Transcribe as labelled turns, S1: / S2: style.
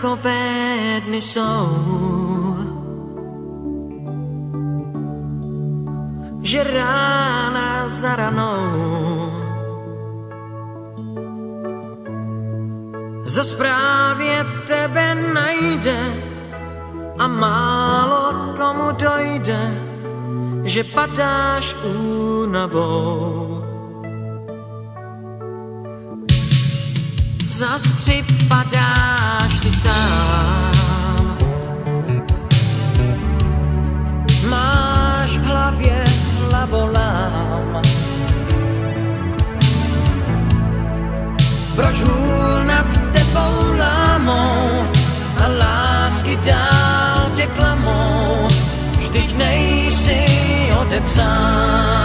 S1: takové dny jsou, že rána za ranou zas právě tebe najde a málo komu dojde, že padáš únavou. Zas připadáš si sám, máš v hlavě hlavolám. Proč hůl nad tebou lámou a lásky dál tě klamou, vždyť nejsi odepsán.